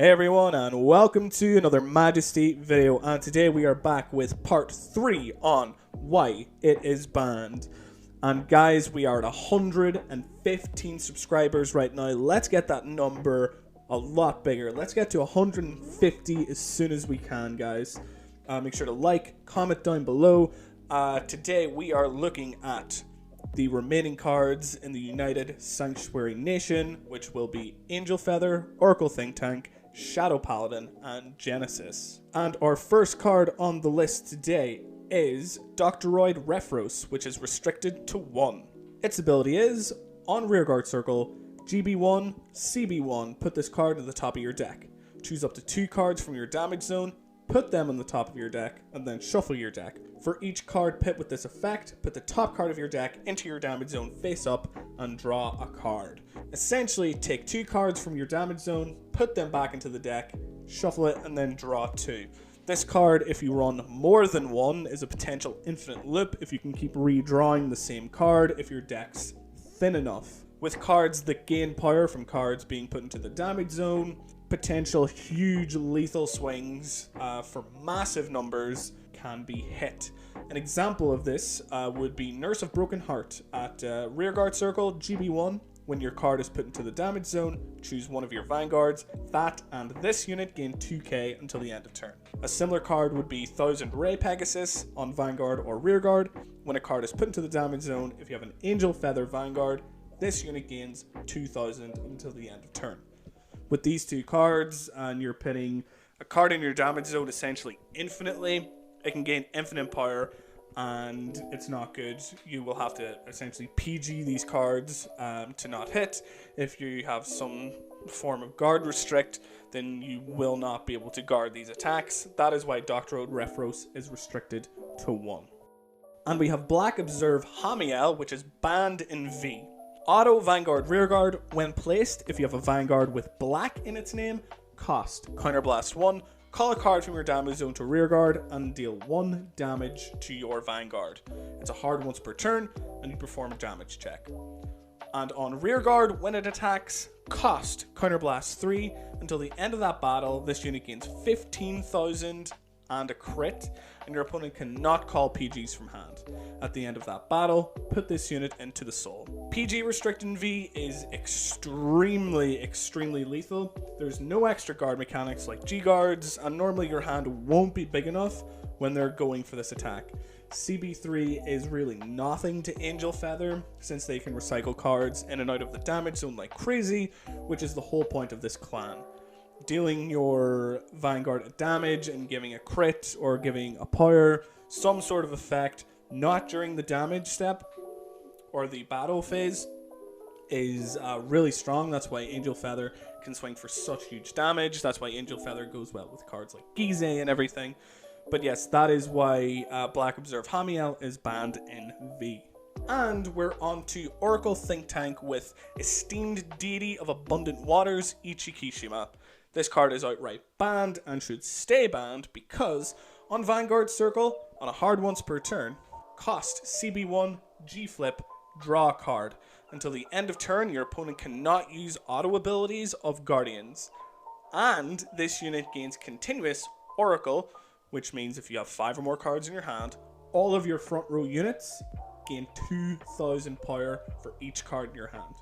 Hey everyone, and welcome to another Majesty video, and today we are back with part 3 on why it is banned. And guys, we are at 115 subscribers right now. Let's get that number a lot bigger. Let's get to 150 as soon as we can, guys. Make sure to like, comment down below. Today we are looking at the remaining cards in the United Sanctuary Nation, which will be Angel Feather, Oracle Think Tank, Shadow Paladin, and Genesis. And our first card on the list today is Doctoroid Refros, which is restricted to 1. Its ability is, on rearguard circle, GB1, CB1, put this card at the top of your deck. Choose up to 2 cards from your damage zone, put them on the top of your deck, and then shuffle your deck. For each card pit with this effect, put the top card of your deck into your damage zone face up and draw a card. Essentially, take 2 cards from your damage zone, put them back into the deck, shuffle it, and then draw 2. This card, if you run more than 1, is a potential infinite loop if you can keep redrawing the same card if your deck's thin enough. With cards that gain power from cards being put into the damage zone, potential huge lethal swings for massive numbers can be hit. An example of this would be Nurse of Broken Heart. At rearguard circle, GB1, when your card is put into the damage zone, choose one of your Vanguards. That and this unit gain 2k until the end of turn. A similar card would be Thousand Ray Pegasus on Vanguard or rearguard. When a card is put into the damage zone, if you have an Angel Feather Vanguard, this unit gains 2000 until the end of turn. With these 2 cards, and you're pitting a card in your damage zone essentially infinitely, it can gain infinite power, and it's not good. You will have to essentially PG these cards to not hit. If you have some form of guard restrict, then you will not be able to guard these attacks. That is why Doctoroid Refros is restricted to 1. And we have Black Observe Hamel, which is banned in V. Auto Vanguard Rearguard, when placed, if you have a Vanguard with black in its name, cost Counterblast 1, call a card from your damage zone to rearguard, and deal 1 damage to your Vanguard. It's a hard once per turn, and you perform a damage check. And on rearguard, when it attacks, cost Counterblast 3. Until the end of that battle, this unit gains 15,000 and a crit, and your opponent cannot call PGs from hand. At the end of that battle, put this unit into the soul. PG restrict in V is extremely lethal. There's no extra guard mechanics like G guards, and normally your hand won't be big enough when they're going for this attack. CB3 is really nothing to Angel Feather, since they can recycle cards in and out of the damage zone like crazy, which is the whole point of this clan. Dealing your Vanguard a damage and giving a crit or giving a power, some sort of effect, not during the damage step or the battle phase, is really strong. That's why Angel Feather can swing for such huge damage. That's why Angel Feather goes well with cards like Gize and everything. But yes, that is why Black Observe Hamel is banned in V. And we're on to Oracle Think Tank with Esteemed Deity of Abundant Waters, Ichikishima. This card is outright banned and should stay banned because on Vanguard Circle, on a hard once per turn, cost CB1, G-Flip, draw a card. Until the end of turn, your opponent cannot use auto abilities of Guardians. And this unit gains continuous Oracle, which means if you have 5 or more cards in your hand, all of your front row units gain 2,000 power for each card in your hand.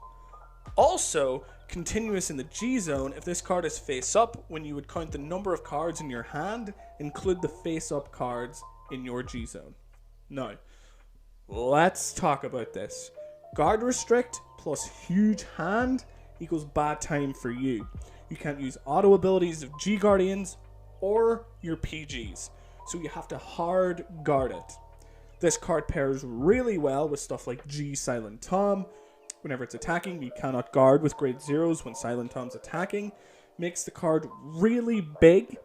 Also, continuous in the G zone, if this card is face up, when you would count the number of cards in your hand, include the face up cards in your G zone. Now, let's talk about this. Guard restrict plus huge hand equals bad time for you. You can't use auto abilities of G Guardians or your PGs, so you have to hard guard it. This card pairs really well with stuff like G Silent Tom. Whenever it's attacking, you cannot guard with grade 0s when Silent Tom's attacking. Makes the card really big,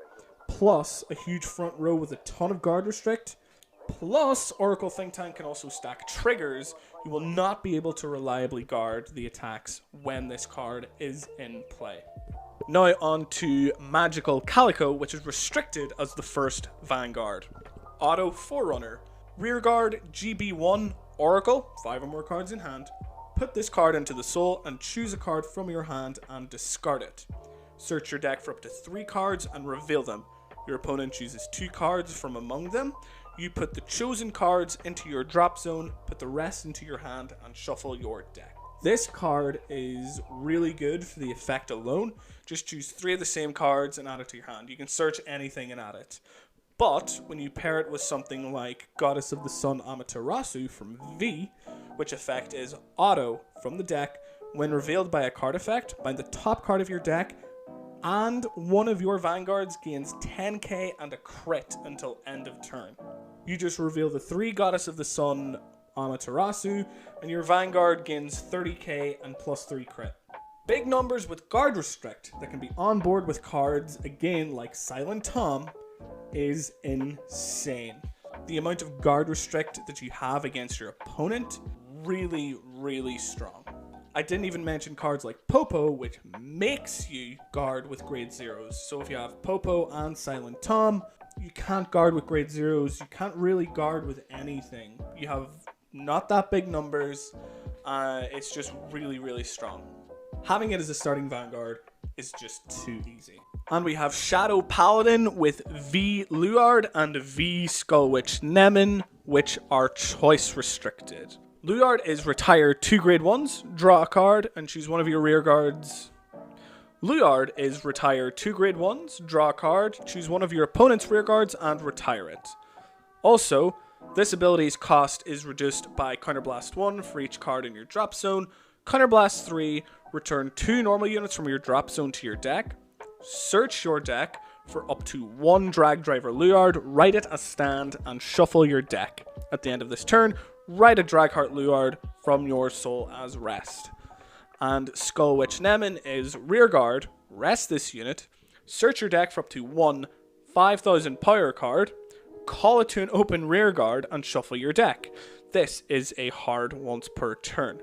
plus a huge front row with a ton of guard restrict. Plus, Oracle Think Tank can also stack triggers. You will not be able to reliably guard the attacks when this card is in play. Now on to Magical Calico, which is restricted as the first Vanguard. Auto Forerunner. Rearguard GB1 Oracle, 5 or more cards in hand. Put this card into the soul and choose a card from your hand and discard it. Search your deck for up to 3 cards and reveal them. Your opponent chooses 2 cards from among them. You put the chosen cards into your drop zone, put the rest into your hand, and shuffle your deck. This card is really good for the effect alone. Just choose 3 of the same cards and add it to your hand. You can search anything and add it. But when you pair it with something like Goddess of the Sun Amaterasu from V, which effect is auto from the deck, when revealed by a card effect, bind the top card of your deck, and one of your Vanguards gains 10k and a crit until end of turn. You just reveal the 3 Goddess of the Sun Amaterasu, and your Vanguard gains 30k and plus 3 crit. Big numbers with guard restrict that can be on board with cards, again, like Silent Tom, is insane. The amount of guard restrict that you have against your opponent, really, really strong. I didn't even mention cards like Popo, which makes you guard with grade 0s. So if you have Popo and Silent Tom, you can't guard with grade 0s. You can't really guard with anything. You have not that big numbers. It's just really, really strong. Having it as a starting Vanguard is just too easy. And we have Shadow Paladin with V Luard and V Skullwitch Nemen, which are choice restricted. Luard is retire 2 grade 1s, draw a card, and choose one of your rear guards. Luard is retire 2 grade 1s, draw a card, choose one of your opponent's rear guards, and retire it. Also, this ability's cost is reduced by Counterblast 1 for each card in your drop zone. Counterblast 3, return 2 normal units from your drop zone to your deck. Search your deck for up to 1 Drag Driver Luard, write it as stand, and shuffle your deck. At the end of this turn, write a Dragheart Luard from your soul as rest. And Skullwitch Nemen is rearguard, rest this unit, search your deck for up to 1 5,000 power card, call it to an open rearguard, and shuffle your deck. This is a hard once per turn.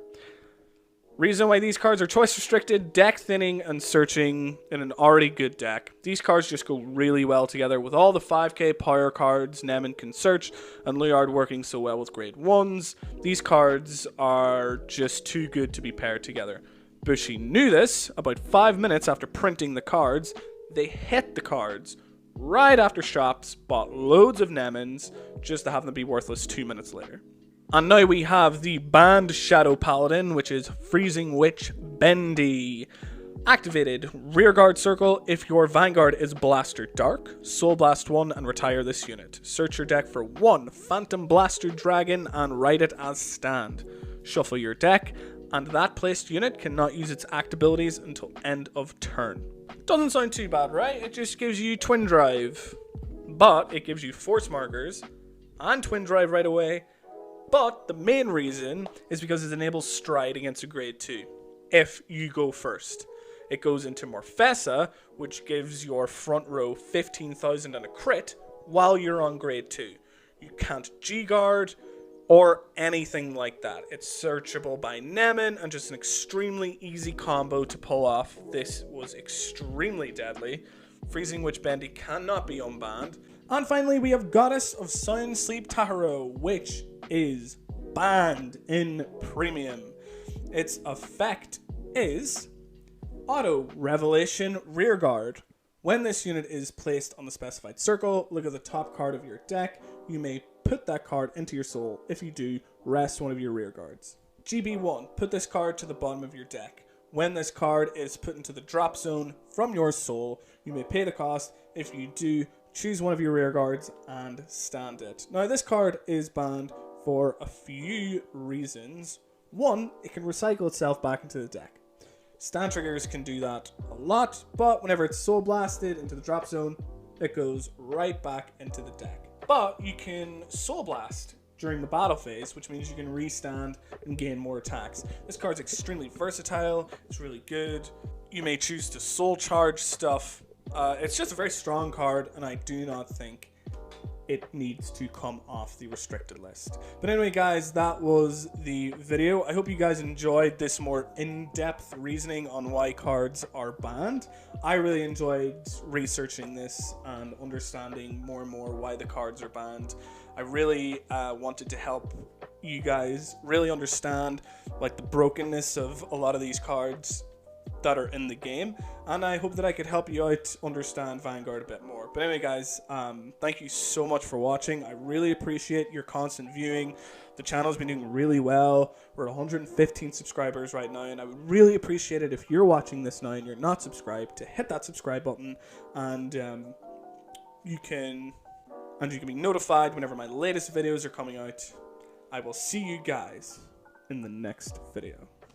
Reason why these cards are choice restricted, deck thinning and searching in an already good deck. These cards just go really well together with all the 5k power cards Nemen can search and Luard working so well with grade 1s. These cards are just too good to be paired together. Bushi knew this about 5 minutes after printing the cards. They hit the cards right after shops, bought loads of Nemens just to have them be worthless 2 minutes later. And now we have the banned Shadow Paladin, which is Freezing Witch Bandy. Activated Rearguard Circle. If your Vanguard is Blaster Dark, Soul Blast 1 and retire this unit. Search your deck for 1 Phantom Blaster Dragon and write it as stand. Shuffle your deck, and that placed unit cannot use its act abilities until end of turn. Doesn't sound too bad, right? It just gives you Twin Drive. But it gives you Force Markers and Twin Drive right away. But the main reason is because it enables Stride against a grade 2. If you go first. It goes into Morfessa, which gives your front row 15,000 and a crit while you're on grade 2. You can't G-Guard or anything like that. It's searchable by Nemen and just an extremely easy combo to pull off. This was extremely deadly. Freezing Witch Bandy cannot be unbanned. And finally, we have Goddess of Sound Sleep Taho, which is banned in Premium. Its effect is Auto Revelation Rearguard. When this unit is placed on the specified circle, look at the top card of your deck. You may put that card into your soul. If you do, rest one of your rearguards. GB1, put this card to the bottom of your deck. When this card is put into the drop zone from your soul, you may pay the cost. If you do, choose one of your rearguards and stand it. Now, this card is banned for a few reasons. One, it can recycle itself back into the deck. Stand triggers can do that a lot, but whenever it's soul blasted into the drop zone, it goes right back into the deck. But you can soul blast during the battle phase, which means you can restand and gain more attacks. This card's extremely versatile, it's really good. You may choose to soul charge stuff. It's just a very strong card, and I do not think it needs to come off the restricted list. But anyway, guys, that was the video. I hope you guys enjoyed this more in-depth reasoning on why cards are banned. I really enjoyed researching this and understanding more and more why the cards are banned. I really wanted to help you guys really understand like the brokenness of a lot of these cards that are in the game, and I hope that I could help you out understand Vanguard a bit more. But anyway, guys, thank you so much for watching. I really appreciate your constant viewing. The channel's been doing really well. We're at 115 subscribers right now, and I would really appreciate it if you're watching this now and you're not subscribed, to hit that subscribe button, and you can be notified whenever my latest videos are coming out. I will see you guys in the next video.